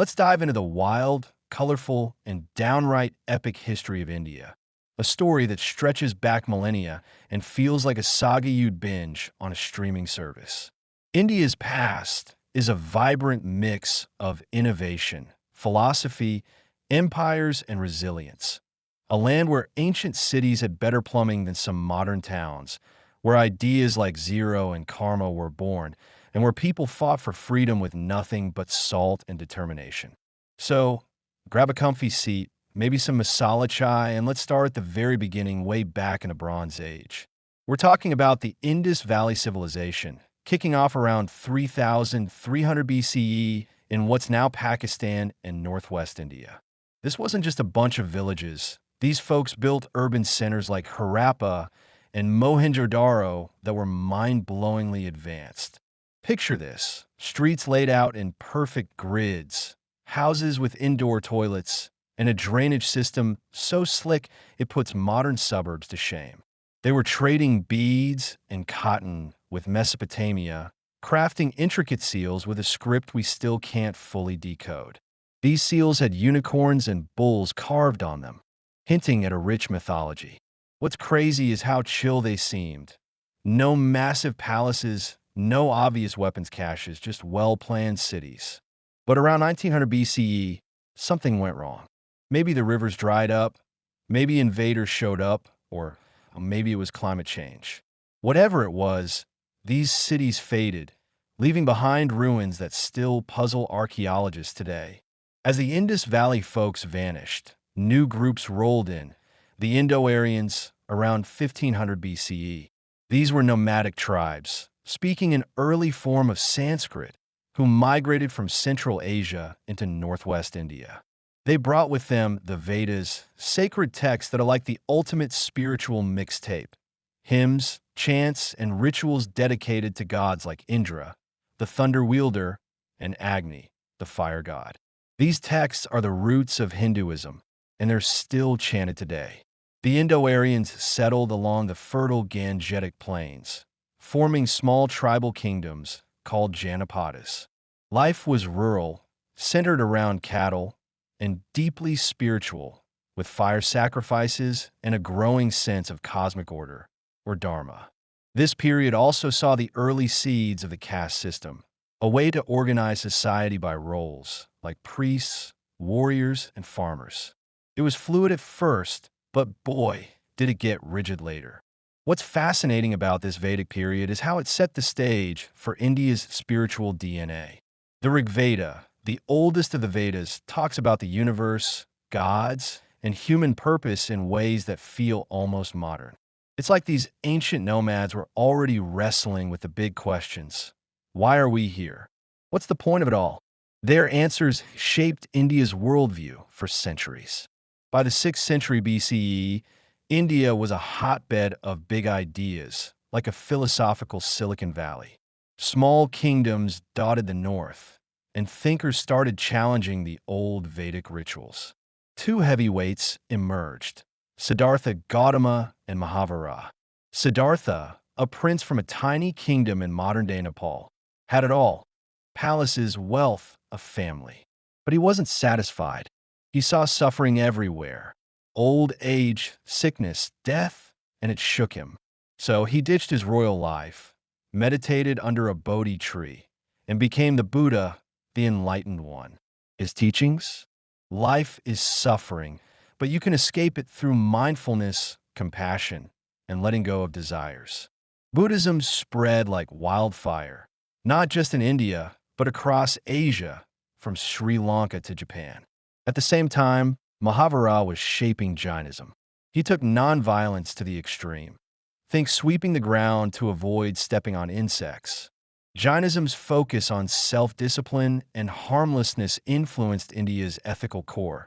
Let's dive into the wild, colorful, and downright epic history of India. A story that stretches back millennia and feels like a saga you'd binge on a streaming service. India's past is a vibrant mix of innovation, philosophy, empires, and resilience. A land where ancient cities had better plumbing than some modern towns, where ideas like zero and karma were born, and where people fought for freedom with nothing but salt and determination. So, grab a comfy seat, maybe some masala chai, and let's start at the very beginning, way back in the Bronze Age. We're talking about the Indus Valley Civilization, kicking off around 3300 BCE in what's now Pakistan and northwest India. This wasn't just a bunch of villages. These folks built urban centers like Harappa and Mohenjo-daro that were mind-blowingly advanced. Picture this: streets laid out in perfect grids, houses with indoor toilets, and a drainage system so slick it puts modern suburbs to shame. They were trading beads and cotton with Mesopotamia, crafting intricate seals with a script we still can't fully decode. These seals had unicorns and bulls carved on them, hinting at a rich mythology. What's crazy is how chill they seemed. No massive palaces, no obvious weapons caches, just well-planned cities. But around 1900 BCE, something went wrong. Maybe the rivers dried up, maybe invaders showed up, or maybe it was climate change. Whatever it was, these cities faded, leaving behind ruins that still puzzle archaeologists today. As the Indus Valley folks vanished, new groups rolled in, the Indo-Aryans around 1500 BCE. These were nomadic tribes, speaking an early form of Sanskrit, who migrated from Central Asia into northwest India. They brought with them the Vedas, sacred texts that are like the ultimate spiritual mixtape. Hymns, chants, and rituals dedicated to gods like Indra, the thunder wielder, and Agni, the fire god. These texts are the roots of Hinduism, and they're still chanted today. The Indo-Aryans settled along the fertile Gangetic plains, forming small tribal kingdoms called Janapadas. Life was rural, centered around cattle, and deeply spiritual, with fire sacrifices and a growing sense of cosmic order, or dharma. This period also saw the early seeds of the caste system, a way to organize society by roles, like priests, warriors, and farmers. It was fluid at first, but boy, did it get rigid later. What's fascinating about this Vedic period is how it set the stage for India's spiritual DNA. The Rig Veda, the oldest of the Vedas, talks about the universe, gods, and human purpose in ways that feel almost modern. It's like these ancient nomads were already wrestling with the big questions. Why are we here? What's the point of it all? Their answers shaped India's worldview for centuries. By the 6th century BCE, India was a hotbed of big ideas, like a philosophical Silicon Valley. Small kingdoms dotted the north, and thinkers started challenging the old Vedic rituals. Two heavyweights emerged: Siddhartha Gautama and Mahavira. Siddhartha, a prince from a tiny kingdom in modern-day Nepal, had it all: palaces, wealth, a family. But he wasn't satisfied. He saw suffering everywhere: old age, sickness, death, and it shook him. So he ditched his royal life, meditated under a Bodhi tree, and became the Buddha, the Enlightened One. His teachings? Life is suffering, but you can escape it through mindfulness, compassion, and letting go of desires. Buddhism spread like wildfire, not just in India, but across Asia, from Sri Lanka to Japan. At the same time, Mahavira was shaping Jainism. He took nonviolence to the extreme. Think sweeping the ground to avoid stepping on insects. Jainism's focus on self-discipline and harmlessness influenced India's ethical core,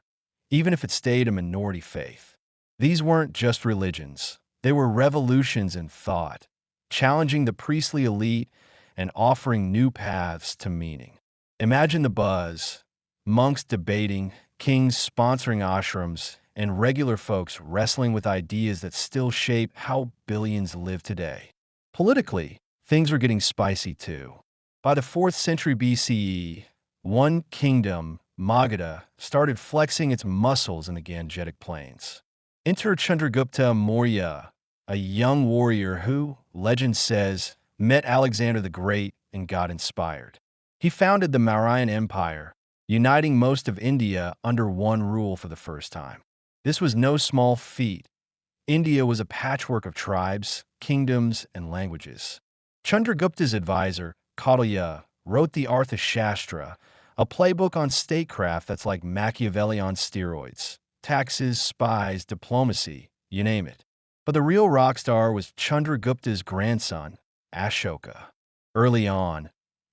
even if it stayed a minority faith. These weren't just religions. They were revolutions in thought, challenging the priestly elite and offering new paths to meaning. Imagine the buzz: monks debating, kings sponsoring ashrams, and regular folks wrestling with ideas that still shape how billions live today. Politically, things were getting spicy too. By the 4th century BCE, one kingdom, Magadha, started flexing its muscles in the Gangetic Plains. Enter Chandragupta Maurya, a young warrior who, legend says, met Alexander the Great and got inspired. He founded the Mauryan Empire, uniting most of India under one rule for the first time. This was no small feat. India was a patchwork of tribes, kingdoms, and languages. Chandragupta's advisor, Kautilya, wrote the Arthashastra, a playbook on statecraft that's like Machiavelli on steroids. Taxes, spies, diplomacy, you name it. But the real rock star was Chandragupta's grandson, Ashoka. Early on,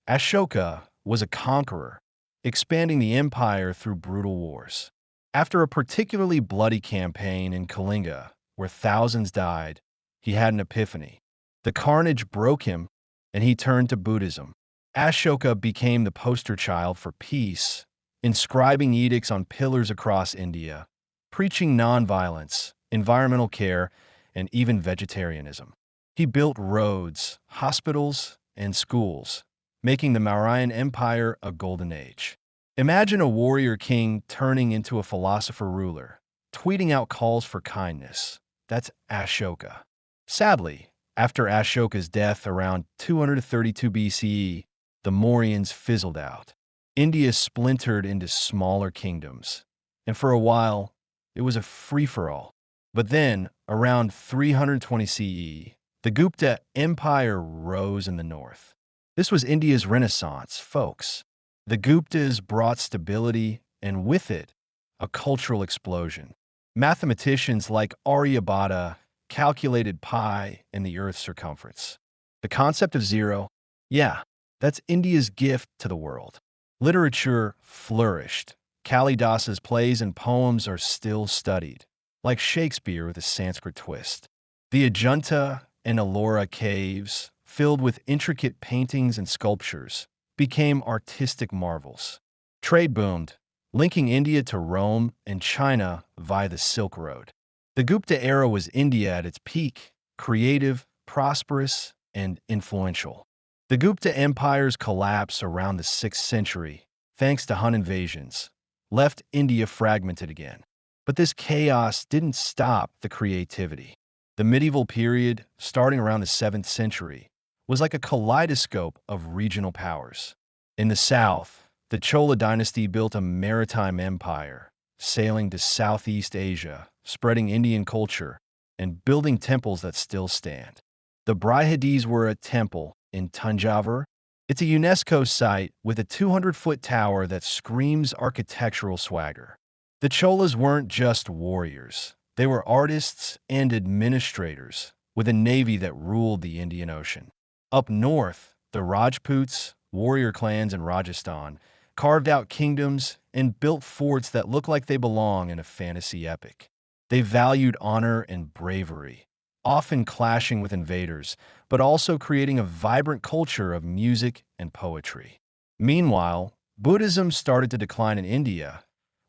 Ashoka was a conqueror, expanding the empire through brutal wars. After a particularly bloody campaign in Kalinga, where thousands died, he had an epiphany. The carnage broke him, and he turned to Buddhism. Ashoka became the poster child for peace, inscribing edicts on pillars across India, preaching nonviolence, environmental care, and even vegetarianism. He built roads, hospitals, and schools, making the Mauryan Empire a golden age. Imagine a warrior king turning into a philosopher ruler, tweeting out calls for kindness. That's Ashoka. Sadly, after Ashoka's death around 232 BCE, the Mauryans fizzled out. India splintered into smaller kingdoms, and for a while, it was a free-for-all. But then, around 320 CE, the Gupta Empire rose in the north. This was India's renaissance, folks. The Guptas brought stability, and with it, a cultural explosion. Mathematicians like Aryabhata calculated pi and the Earth's circumference. The concept of zero, yeah, that's India's gift to the world. Literature flourished. Kalidasa's plays and poems are still studied, like Shakespeare with a Sanskrit twist. The Ajanta and Ellora caves, filled with intricate paintings and sculptures, became artistic marvels. Trade boomed, linking India to Rome and China via the Silk Road. The Gupta era was India at its peak, creative, prosperous, and influential. The Gupta Empire's collapse around the 6th century, thanks to Hun invasions, left India fragmented again. But this chaos didn't stop the creativity. The medieval period, starting around the 7th century, was like a kaleidoscope of regional powers. In the south, the Chola dynasty built a maritime empire, sailing to Southeast Asia, spreading Indian culture, and building temples that still stand. The Brihadis were a temple in Tanjavur. It's a UNESCO site with a 200-foot tower that screams architectural swagger. The Cholas weren't just warriors. They were artists and administrators, with a navy that ruled the Indian Ocean. Up north, the Rajputs, warrior clans in Rajasthan, carved out kingdoms and built forts that look like they belong in a fantasy epic. They valued honor and bravery, often clashing with invaders, but also creating a vibrant culture of music and poetry. Meanwhile, Buddhism started to decline in India,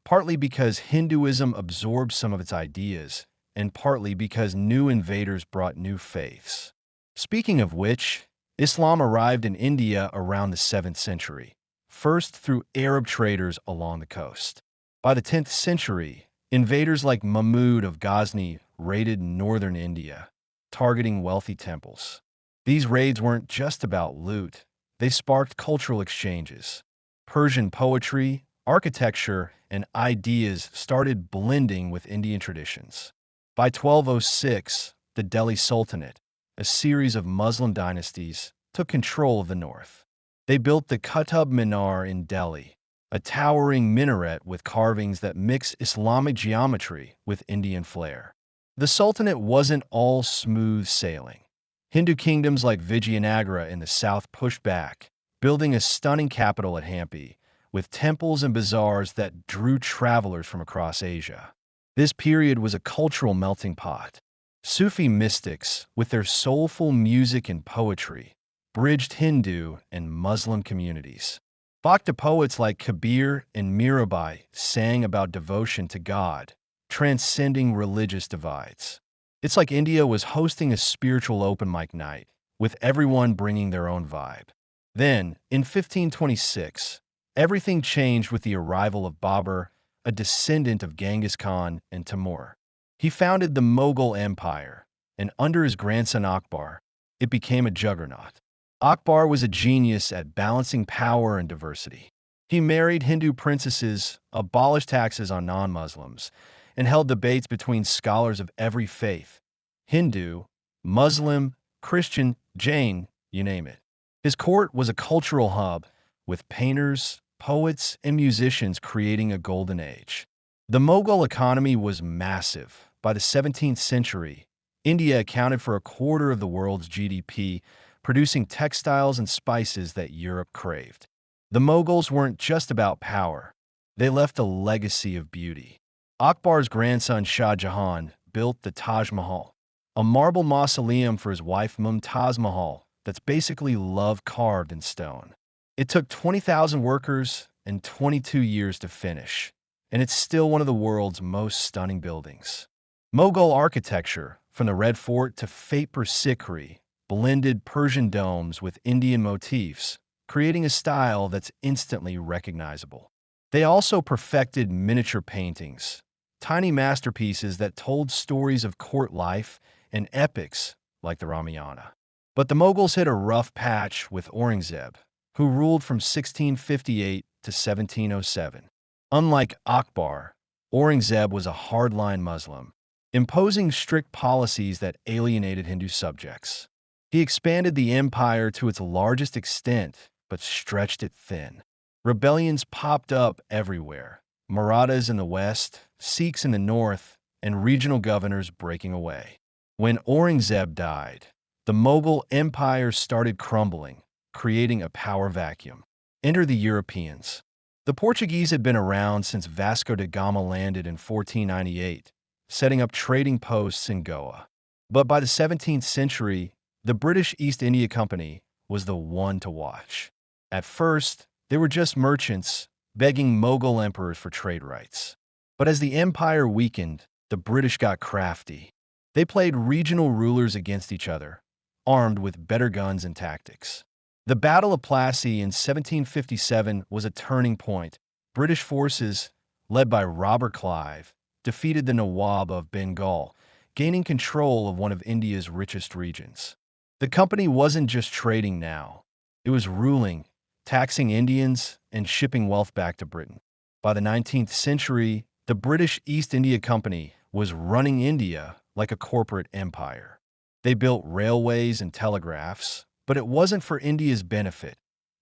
partly because Hinduism absorbed some of its ideas, and partly because new invaders brought new faiths. Speaking of which, Islam arrived in India around the 7th century, first through Arab traders along the coast. By the 10th century, invaders like Mahmud of Ghazni raided northern India, targeting wealthy temples. These raids weren't just about loot. They sparked cultural exchanges. Persian poetry, architecture, and ideas started blending with Indian traditions. By 1206, the Delhi Sultanate, a series of Muslim dynasties, took control of the north. They built the Qutub Minar in Delhi, a towering minaret with carvings that mix Islamic geometry with Indian flair. The Sultanate wasn't all smooth sailing. Hindu kingdoms like Vijayanagara in the south pushed back, building a stunning capital at Hampi, with temples and bazaars that drew travelers from across Asia. This period was a cultural melting pot. Sufi mystics, with their soulful music and poetry, bridged Hindu and Muslim communities. Bhakta poets like Kabir and Mirabai sang about devotion to God, transcending religious divides. It's like India was hosting a spiritual open mic night, with everyone bringing their own vibe. Then, in 1526, Everything changed with the arrival of Babur, a descendant of Genghis Khan and Timur. He founded the Mughal Empire, and under his grandson Akbar, it became a juggernaut. Akbar was a genius at balancing power and diversity. He married Hindu princesses, abolished taxes on non-Muslims, and held debates between scholars of every faith: Hindu, Muslim, Christian, Jain, you name it. His court was a cultural hub, with painters, poets, and musicians creating a golden age. The Mughal economy was massive. By the 17th century, India accounted for a quarter of the world's GDP, producing textiles and spices that Europe craved. The Mughals weren't just about power. They left a legacy of beauty. Akbar's grandson Shah Jahan built the Taj Mahal, a marble mausoleum for his wife Mumtaz Mahal that's basically love carved in stone. It took 20,000 workers and 22 years to finish, and it's still one of the world's most stunning buildings. Mughal architecture, from the Red Fort to Fatehpur Sikri, blended Persian domes with Indian motifs, creating a style that's instantly recognizable. They also perfected miniature paintings, tiny masterpieces that told stories of court life and epics like the Ramayana. But the Mughals hit a rough patch with Aurangzeb, who ruled from 1658 to 1707. Unlike Akbar, Aurangzeb was a hardline Muslim, imposing strict policies that alienated Hindu subjects. He expanded the empire to its largest extent, but stretched it thin. Rebellions popped up everywhere: Marathas in the west, Sikhs in the north, and regional governors breaking away. When Aurangzeb died, the Mughal empire started crumbling, creating a power vacuum. Enter the Europeans. The Portuguese had been around since Vasco da Gama landed in 1498, setting up trading posts in Goa. But by the 17th century, the British East India Company was the one to watch. At first, they were just merchants begging Mughal emperors for trade rights. But as the empire weakened, the British got crafty. They played regional rulers against each other, armed with better guns and tactics. The Battle of Plassey in 1757 was a turning point. British forces, led by Robert Clive, defeated the Nawab of Bengal, gaining control of one of India's richest regions. The company wasn't just trading now. It was ruling, taxing Indians, and shipping wealth back to Britain. By the 19th century, the British East India Company was running India like a corporate empire. They built railways and telegraphs, but it wasn't for India's benefit.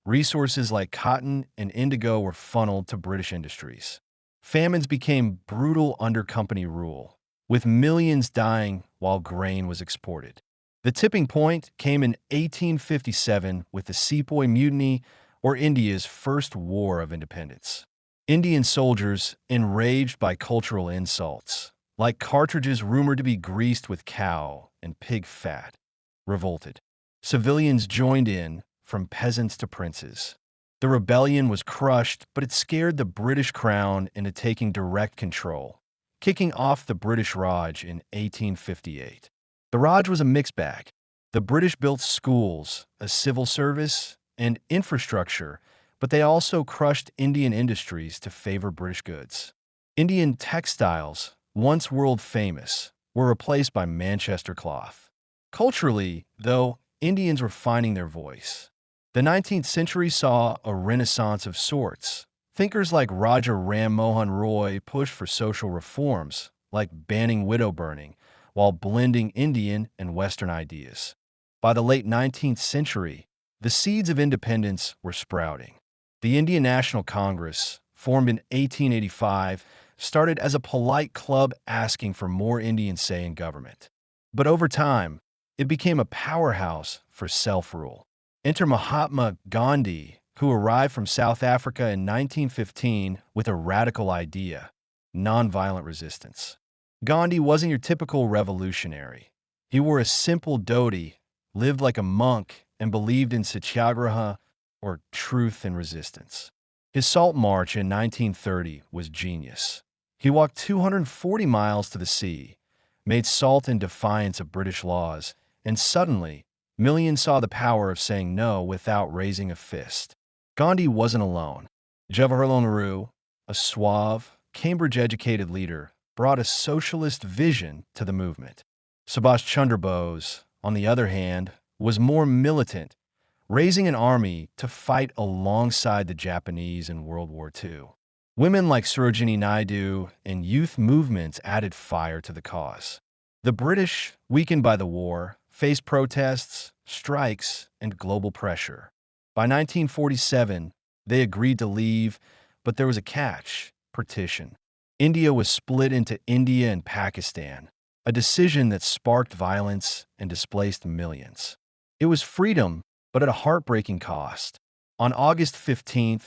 Resources like cotton and indigo were funneled to British industries. Famines became brutal under company rule, with millions dying while grain was exported. The tipping point came in 1857 with the Sepoy Mutiny, or India's first war of independence. Indian soldiers, enraged by cultural insults, like cartridges rumored to be greased with cow and pig fat, revolted. Civilians joined in, from peasants to princes. The rebellion was crushed, but it scared the British crown into taking direct control, kicking off the British Raj in 1858. The Raj was a mixed bag. The British built schools, a civil service, and infrastructure, but they also crushed Indian industries to favor British goods. Indian textiles, once world famous, were replaced by Manchester cloth. Culturally, though, Indians were finding their voice. The 19th century saw a renaissance of sorts. Thinkers like Raja Ram Mohan Roy pushed for social reforms, like banning widow burning, while blending Indian and Western ideas. By the late 19th century, the seeds of independence were sprouting. The Indian National Congress, formed in 1885, started as a polite club asking for more Indian say in government. But over time, it became a powerhouse for self-rule. Enter Mahatma Gandhi, who arrived from South Africa in 1915 with a radical idea: nonviolent resistance. Gandhi wasn't your typical revolutionary. He wore a simple dhoti, lived like a monk, and believed in satyagraha, or truth and resistance. His Salt March in 1930 was genius. He walked 240 miles to the sea, made salt in defiance of British laws, and suddenly, millions saw the power of saying no without raising a fist. Gandhi wasn't alone. Jawaharlal Nehru, a suave, Cambridge-educated leader, brought a socialist vision to the movement. Subhash Chandra Bose, on the other hand, was more militant, raising an army to fight alongside the Japanese in World War II. Women like Sarojini Naidu and youth movements added fire to the cause. The British, weakened by the war, faced protests, strikes, and global pressure. By 1947, they agreed to leave, but there was a catch: partition. India was split into India and Pakistan, a decision that sparked violence and displaced millions. It was freedom, but at a heartbreaking cost. On August 15,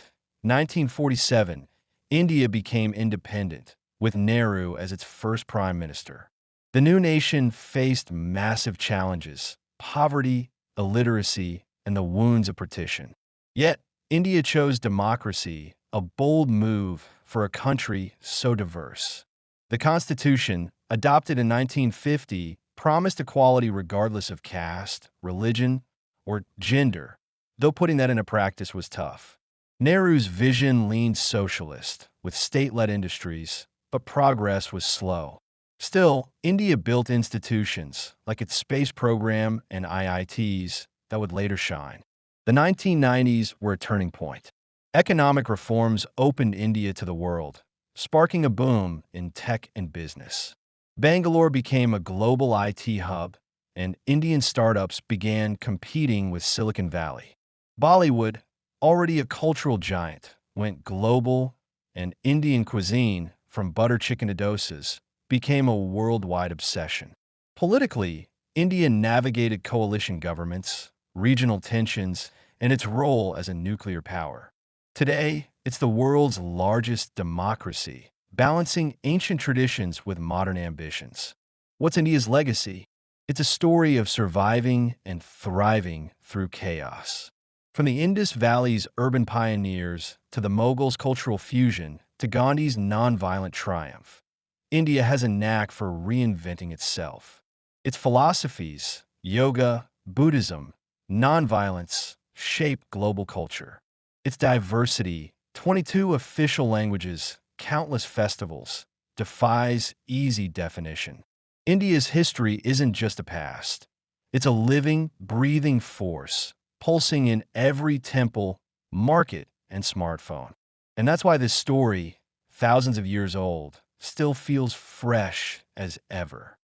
1947, India became independent, with Nehru as its first prime minister. The new nation faced massive challenges: poverty, illiteracy, and the wounds of partition. Yet, India chose democracy, a bold move for a country so diverse. The Constitution, adopted in 1950, promised equality regardless of caste, religion, or gender, though putting that into practice was tough. Nehru's vision leaned socialist, with state-led industries, but progress was slow. Still, India built institutions, like its space program and IITs, that would later shine. The 1990s were a turning point. Economic reforms opened India to the world, sparking a boom in tech and business. Bangalore became a global IT hub, and Indian startups began competing with Silicon Valley. Bollywood, already a cultural giant, went global, and Indian cuisine, from butter chicken to dosas, became a worldwide obsession. Politically, India navigated coalition governments, regional tensions, and its role as a nuclear power. Today, it's the world's largest democracy, balancing ancient traditions with modern ambitions. What's India's legacy? It's a story of surviving and thriving through chaos. From the Indus Valley's urban pioneers to the Mughals' cultural fusion to Gandhi's nonviolent triumph, India has a knack for reinventing itself. Its philosophies, yoga, Buddhism, nonviolence, shape global culture. Its diversity, 22 official languages, countless festivals, defies easy definition. India's history isn't just a past. It's a living, breathing force, pulsing in every temple, market, and smartphone. And that's why this story, thousands of years old, still feels fresh as ever.